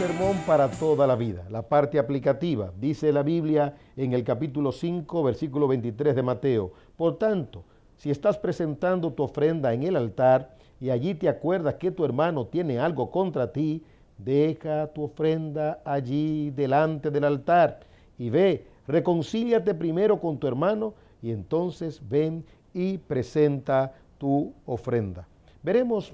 sermón para toda la vida, la parte aplicativa. Dice la Biblia en el capítulo 5, versículo 23 de Mateo. Por tanto, si estás presentando tu ofrenda en el altar y allí te acuerdas que tu hermano tiene algo contra ti, deja tu ofrenda allí delante del altar y ve, reconcíliate primero con tu hermano y entonces ven y presenta tu ofrenda. Veremos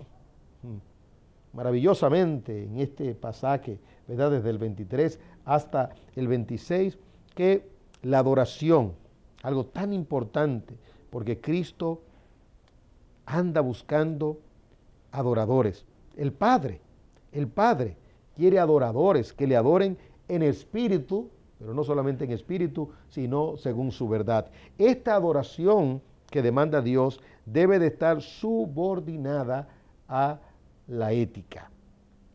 maravillosamente en este pasaje, ¿verdad? Desde el 23 hasta el 26, que la adoración, algo tan importante, porque Cristo anda buscando adoradores. El Padre quiere adoradores que le adoren en espíritu, pero no solamente en espíritu, sino según su verdad. Esta adoración que demanda Dios debe de estar subordinada a la ética.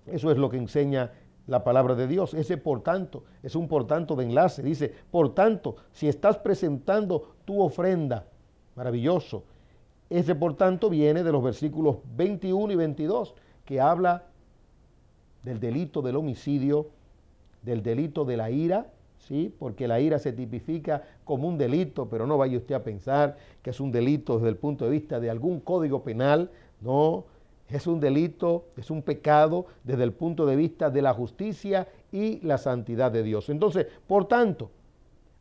Eso es lo que enseña la palabra de Dios. Ese por tanto es un por tanto de enlace. Dice, por tanto, si estás presentando tu ofrenda, maravilloso. Ese por tanto viene de los versículos 21 y 22, que habla del delito del homicidio, del delito de la ira, ¿sí? Porque la ira se tipifica como un delito, pero no vaya usted a pensar que es un delito desde el punto de vista de algún código penal, no. Es un delito, es un pecado desde el punto de vista de la justicia y la santidad de Dios. Entonces, por tanto,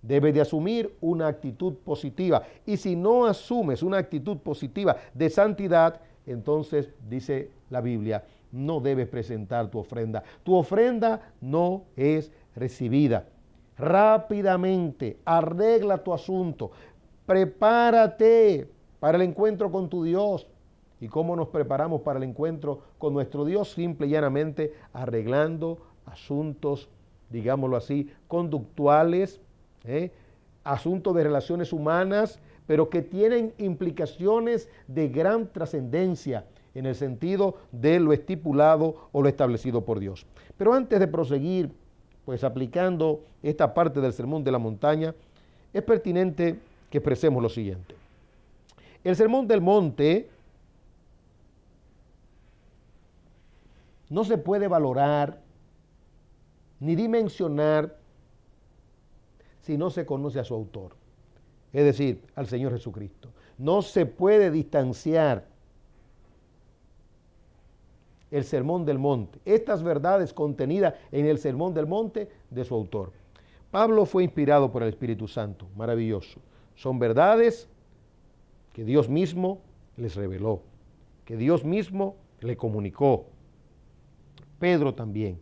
debe de asumir una actitud positiva. Y si no asumes una actitud positiva de santidad, entonces, dice la Biblia, no debes presentar tu ofrenda. Tu ofrenda no es recibida. Rápidamente, arregla tu asunto. Prepárate para el encuentro con tu Dios. ¿Y cómo nos preparamos para el encuentro con nuestro Dios? Simple y llanamente arreglando asuntos, digámoslo así, conductuales, asuntos de relaciones humanas, pero que tienen implicaciones de gran trascendencia en el sentido de lo estipulado o lo establecido por Dios. Pero antes de proseguir, pues aplicando esta parte del Sermón de la Montaña, es pertinente que expresemos lo siguiente. El Sermón del Monte no se puede valorar ni dimensionar si no se conoce a su autor, es decir, al Señor Jesucristo. No se puede distanciar el Sermón del Monte, estas verdades contenidas en el Sermón del Monte, de su autor. Pablo fue inspirado por el Espíritu Santo, maravilloso. Son verdades que Dios mismo les reveló, que Dios mismo le comunicó. Pedro también,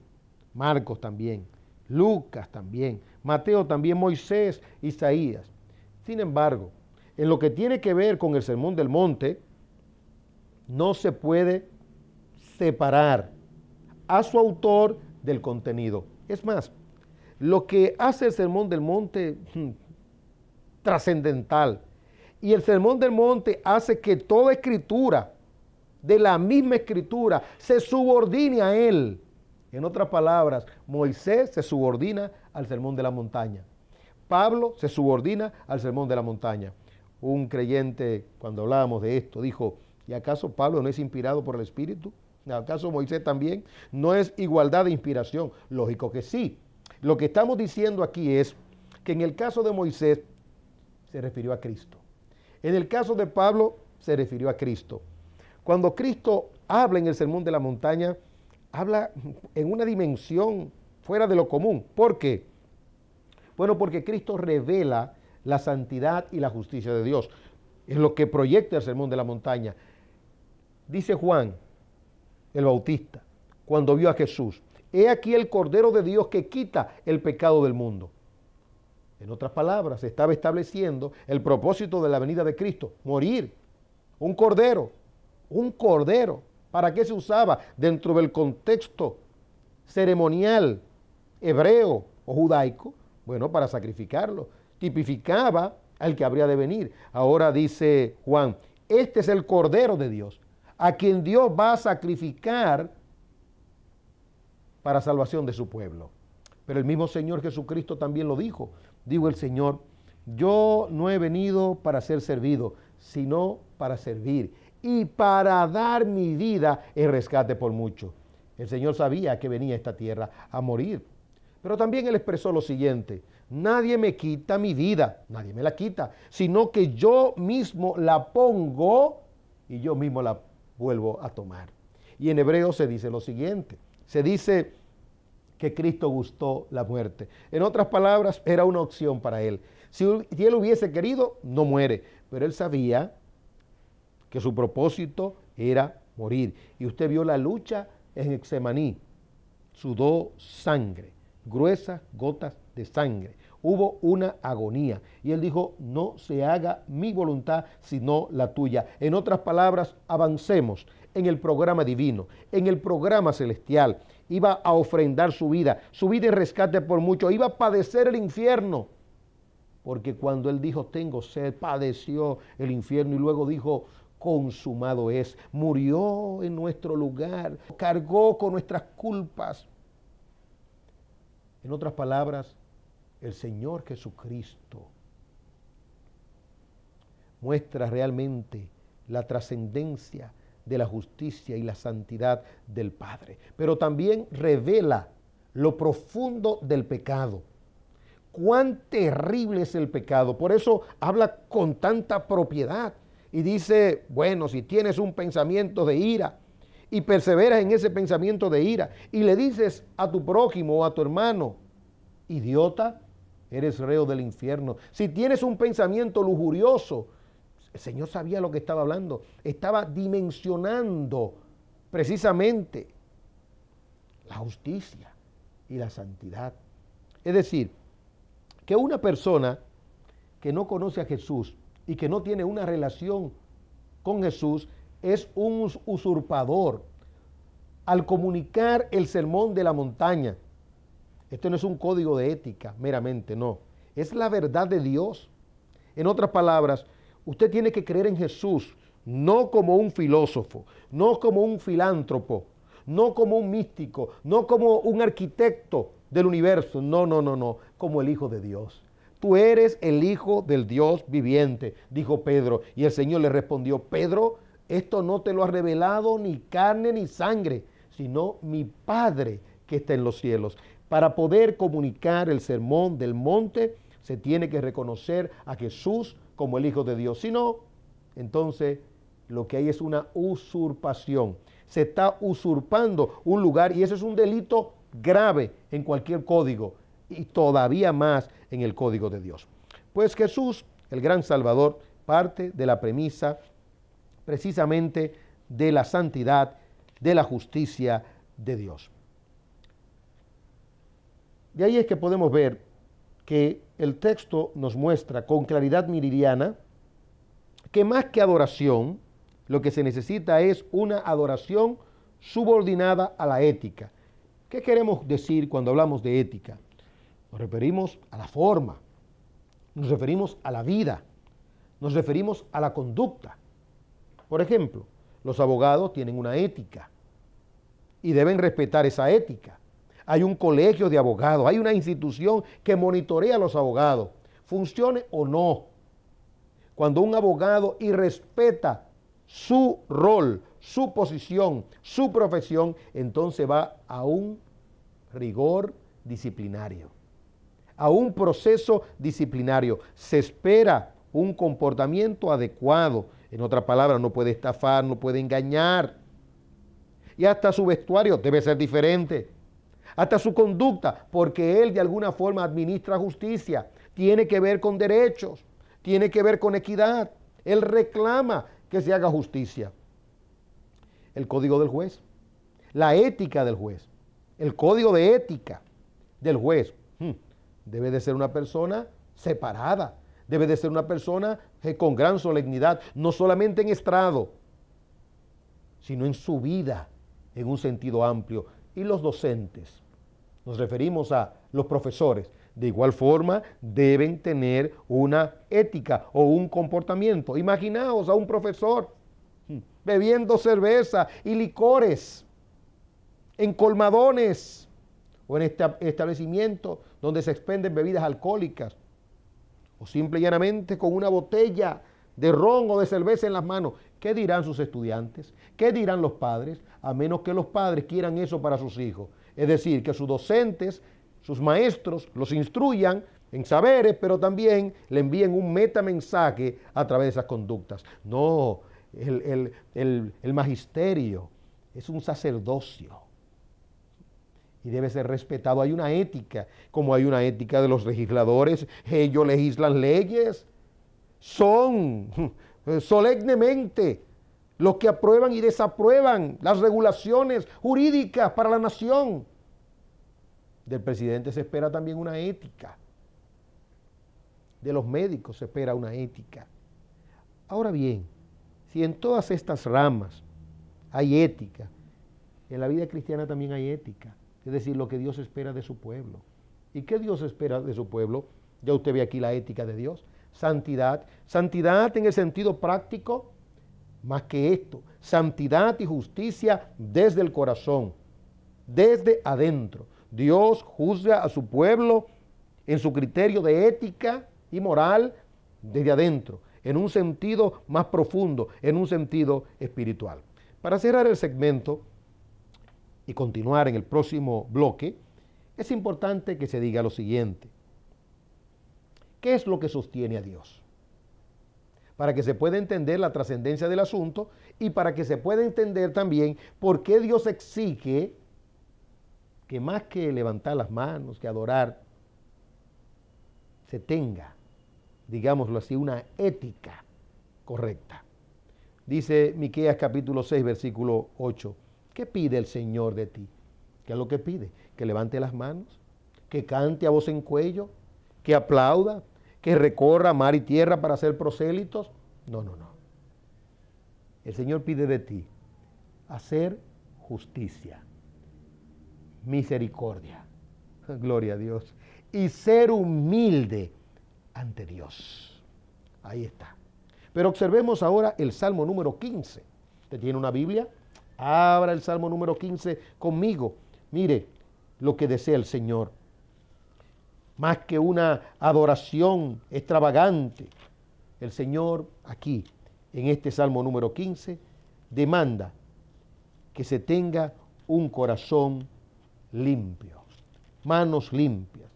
Marcos también, Lucas también, Mateo también, Moisés, Isaías. Sin embargo, en lo que tiene que ver con el Sermón del Monte, no se puede separar a su autor del contenido. Es más, lo que hace el Sermón del Monte trascendental, y el Sermón del Monte hace que toda escritura, de la misma escritura, se subordine a él. En otras palabras, Moisés se subordina al Sermón de la Montaña. Pablo se subordina al Sermón de la Montaña. Un creyente, cuando hablábamos de esto, dijo, ¿y acaso Pablo no es inspirado por el Espíritu? ¿Acaso Moisés también? ¿No es igualdad de inspiración? Lógico que sí. Lo que estamos diciendo aquí es que en el caso de Moisés se refirió a Cristo. En el caso de Pablo se refirió a Cristo. Cuando Cristo habla en el Sermón de la Montaña, habla en una dimensión fuera de lo común. ¿Por qué? Bueno, porque Cristo revela la santidad y la justicia de Dios. Es lo que proyecta el Sermón de la Montaña. Dice Juan, el Bautista, cuando vio a Jesús, he aquí el Cordero de Dios que quita el pecado del mundo. En otras palabras, se estaba estableciendo el propósito de la venida de Cristo, morir, un cordero. Un cordero. ¿Para qué se usaba? Dentro del contexto ceremonial hebreo o judaico, bueno, para sacrificarlo. Tipificaba al que habría de venir. Ahora dice Juan, este es el Cordero de Dios, a quien Dios va a sacrificar para salvación de su pueblo. Pero el mismo Señor Jesucristo también lo dijo. Dijo el Señor, yo no he venido para ser servido, sino para servir y para dar mi vida en rescate por muchos. El Señor sabía que venía a esta tierra a morir. Pero también Él expresó lo siguiente: nadie me quita mi vida, nadie me la quita, sino que yo mismo la pongo y yo mismo la vuelvo a tomar. Y en Hebreos se dice lo siguiente, se dice que Cristo gustó la muerte. En otras palabras, era una opción para Él. Si Él hubiese querido, no muere, pero Él sabía que su propósito era morir. Y usted vio la lucha en Getsemaní, sudó sangre, gruesas gotas de sangre. Hubo una agonía y Él dijo: no se haga mi voluntad sino la tuya. En otras palabras, avancemos en el programa divino, en el programa celestial. Iba a ofrendar su vida en rescate por mucho, iba a padecer el infierno, porque cuando Él dijo tengo sed, padeció el infierno y luego dijo consumado es. Murió en nuestro lugar, cargó con nuestras culpas. En otras palabras, el Señor Jesucristo muestra realmente la trascendencia de la justicia y la santidad del Padre, pero también revela lo profundo del pecado. Cuán terrible es el pecado. Por eso habla con tanta propiedad y dice: bueno, si tienes un pensamiento de ira y perseveras en ese pensamiento de ira y le dices a tu prójimo o a tu hermano: idiota, eres reo del infierno. Si tienes un pensamiento lujurioso, el Señor sabía lo que estaba hablando. Estaba dimensionando precisamente la justicia y la santidad. Es decir, que una persona que no conoce a Jesús y que no tiene una relación con Jesús es un usurpador. Al comunicar el sermón de la montaña, esto no es un código de ética meramente, no. Es la verdad de Dios. En otras palabras, usted tiene que creer en Jesús, no como un filósofo, no como un filántropo, no como un místico, no como un arquitecto del universo, no, como el Hijo de Dios. Tú eres el Hijo del Dios viviente, dijo Pedro. Y el Señor le respondió: Pedro, esto no te lo ha revelado ni carne ni sangre, sino mi Padre que está en los cielos. Para poder comunicar el sermón del monte, se tiene que reconocer a Jesús como el Hijo de Dios. Si no, entonces lo que hay es una usurpación. Se está usurpando un lugar y eso es un delito grave en cualquier código y todavía más en el código de Dios. Pues Jesús, el gran Salvador, parte de la premisa precisamente de la santidad, de la justicia de Dios. De ahí es que podemos ver que el texto nos muestra con claridad meridiana que más que adoración, lo que se necesita es una adoración subordinada a la ética. ¿Qué queremos decir cuando hablamos de ética? Nos referimos a la forma, nos referimos a la vida, nos referimos a la conducta. Por ejemplo, los abogados tienen una ética y deben respetar esa ética. Hay un colegio de abogados, hay una institución que monitorea a los abogados, funcione o no. Cuando un abogado irrespeta su rol, su posición, su profesión, entonces va a un rigor disciplinario, a un proceso disciplinario. Se espera un comportamiento adecuado. En otras palabras, no puede estafar, no puede engañar. Y hasta su vestuario debe ser diferente. Hasta su conducta, porque él de alguna forma administra justicia, tiene que ver con derechos, tiene que ver con equidad. Él reclama que se haga justicia. El código del juez, la ética del juez, el código de ética del juez, debe de ser una persona separada, debe de ser una persona con gran solemnidad, no solamente en estrado, sino en su vida, en un sentido amplio. Y los docentes, nos referimos a los profesores, de igual forma deben tener una ética o un comportamiento. Imaginaos a un profesor bebiendo cerveza y licores en colmadones o en establecimientos donde se expenden bebidas alcohólicas, o simple y llanamente con una botella de ron o de cerveza en las manos. ¿Qué dirán sus estudiantes? ¿Qué dirán los padres? A menos que los padres quieran eso para sus hijos. Es decir, que sus docentes, sus maestros, los instruyan en saberes, pero también le envíen un metamensaje a través de esas conductas. No, el magisterio es un sacerdocio y debe ser respetado. Hay una ética, como hay una ética de los legisladores. Ellos legislan leyes, son solemnemente los que aprueban y desaprueban las regulaciones jurídicas para la nación. Del presidente se espera también una ética. De los médicos se espera una ética. Ahora bien, si en todas estas ramas hay ética, en la vida cristiana también hay ética. Es decir, lo que Dios espera de su pueblo. ¿Y qué Dios espera de su pueblo? Ya usted ve aquí la ética de Dios. Santidad. Santidad en el sentido práctico, más que esto. Santidad y justicia desde el corazón, desde adentro. Dios juzga a su pueblo en su criterio de ética y moral desde adentro, en un sentido más profundo, en un sentido espiritual. Para cerrar el segmento y continuar en el próximo bloque, es importante que se diga lo siguiente. ¿Qué es lo que sostiene a Dios? Para que se pueda entender la trascendencia del asunto y para que se pueda entender también por qué Dios exige que más que levantar las manos, que adorar, se tenga, digámoslo así, una ética correcta. Dice Miqueas capítulo 6, versículo 8, ¿qué pide el Señor de ti? ¿Qué es lo que pide? Que levante las manos, que cante a voz en cuello, que aplauda, que recorra mar y tierra para ser prosélitos. No, no, no. El Señor pide de ti hacer justicia, misericordia, gloria a Dios, y ser humilde ante Dios. Ahí está. Pero observemos ahora el Salmo número 15. ¿Usted tiene una Biblia? Abra el Salmo número 15 conmigo. Mire lo que desea el Señor. Más que una adoración extravagante, el Señor aquí, en este Salmo número 15, demanda que se tenga un corazón limpio, manos limpias.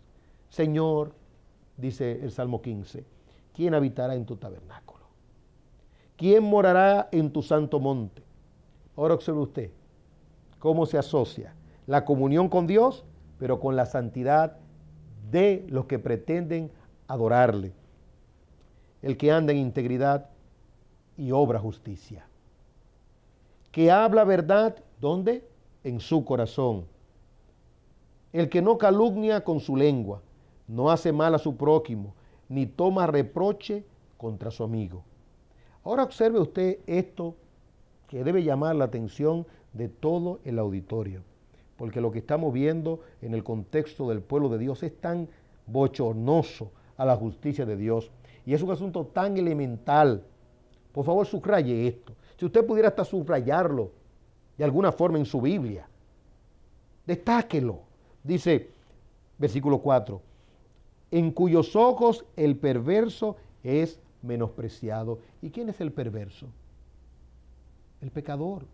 Señor, dice el Salmo 15, ¿quién habitará en tu tabernáculo? ¿Quién morará en tu santo monte? Ahora observe usted cómo se asocia la comunión con Dios, pero con la santidad de los que pretenden adorarle. El que anda en integridad y obra justicia. Que habla verdad, ¿dónde? En su corazón. El que no calumnia con su lengua, no hace mal a su prójimo, ni toma reproche contra su amigo. Ahora observe usted esto que debe llamar la atención de todo el auditorio, porque lo que estamos viendo en el contexto del pueblo de Dios es tan bochornoso a la justicia de Dios y es un asunto tan elemental. Por favor, subraye esto. Si usted pudiera hasta subrayarlo de alguna forma en su Biblia, destáquelo. Dice, versículo 4, en cuyos ojos el perverso es menospreciado. ¿Y quién es el perverso? El pecador,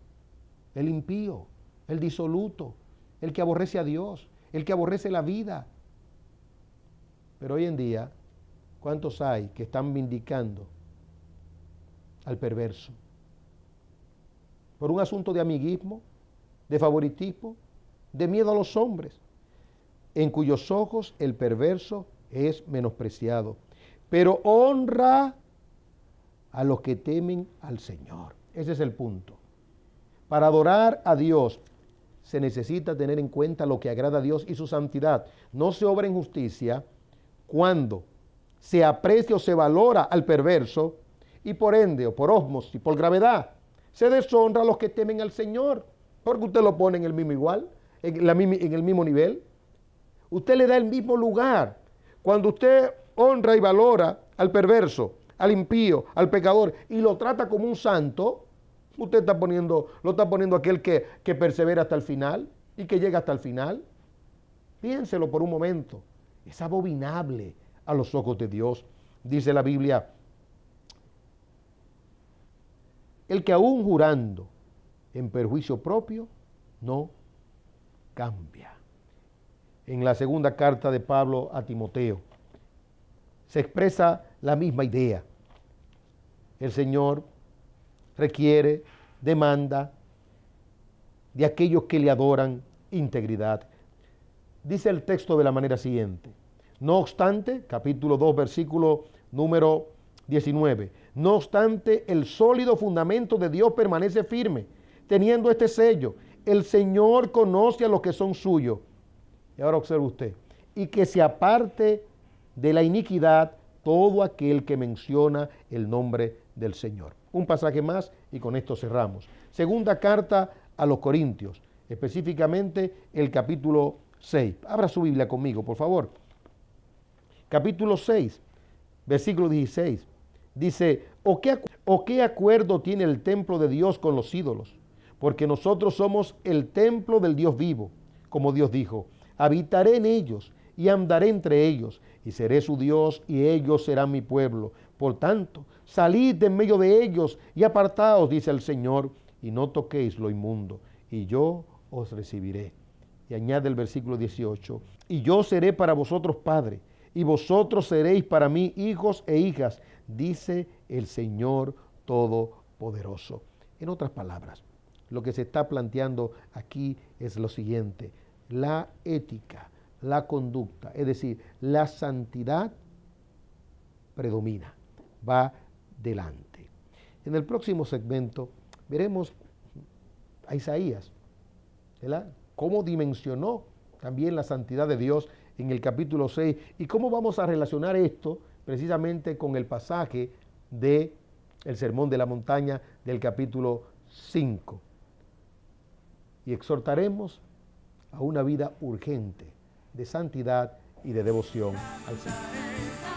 el impío, el disoluto, el que aborrece a Dios, el que aborrece la vida. Pero hoy en día, ¿cuántos hay que están vindicando al perverso? Por un asunto de amiguismo, de favoritismo, de miedo a los hombres, en cuyos ojos el perverso es menospreciado, pero honra a los que temen al Señor. Ese es el punto. Para adorar a Dios se necesita tener en cuenta lo que agrada a Dios y su santidad. No se obra en justicia cuando se aprecia o se valora al perverso y por ende o por ósmosis, por gravedad, se deshonra a los que temen al Señor, porque usted lo pone en el mismo igual, en el mismo nivel. Usted le da el mismo lugar. Cuando usted honra y valora al perverso, al impío, al pecador y lo trata como un santo, usted lo está poniendo aquel que persevera hasta el final y que llega hasta el final. Piénselo por un momento. Es abominable a los ojos de Dios. Dice la Biblia, el que aún jurando en perjuicio propio no cambia. En la segunda carta de Pablo a Timoteo se expresa la misma idea. El Señor requiere, demanda de aquellos que le adoran integridad. Dice el texto de la manera siguiente: no obstante, capítulo 2, versículo número 19, no obstante, el sólido fundamento de Dios permanece firme, teniendo este sello: el Señor conoce a los que son suyos. Y ahora observe usted: y que se aparte de la iniquidad todo aquel que menciona el nombre del Señor. Un pasaje más y con esto cerramos. Segunda carta a los Corintios, específicamente el capítulo 6. Abra su Biblia conmigo, por favor. Capítulo 6, versículo 16. Dice: ¿O qué acuerdo tiene el templo de Dios con los ídolos? Porque nosotros somos el templo del Dios vivo. Como Dios dijo: habitaré en ellos y andaré entre ellos, y seré su Dios, y ellos serán mi pueblo. Por tanto, salid de en medio de ellos y apartaos, dice el Señor, y no toquéis lo inmundo, y yo os recibiré. Y añade el versículo 18: y yo seré para vosotros padre, y vosotros seréis para mí hijos e hijas, dice el Señor Todopoderoso. En otras palabras, lo que se está planteando aquí es lo siguiente: la ética, la conducta, es decir, la santidad predomina, va delante. En el próximo segmento veremos a Isaías, ¿verdad?, cómo dimensionó también la santidad de Dios en el capítulo 6 y cómo vamos a relacionar esto precisamente con el pasaje del Sermón de la Montaña del capítulo 5. Y exhortaremos a una vida urgente de santidad y de devoción al Señor.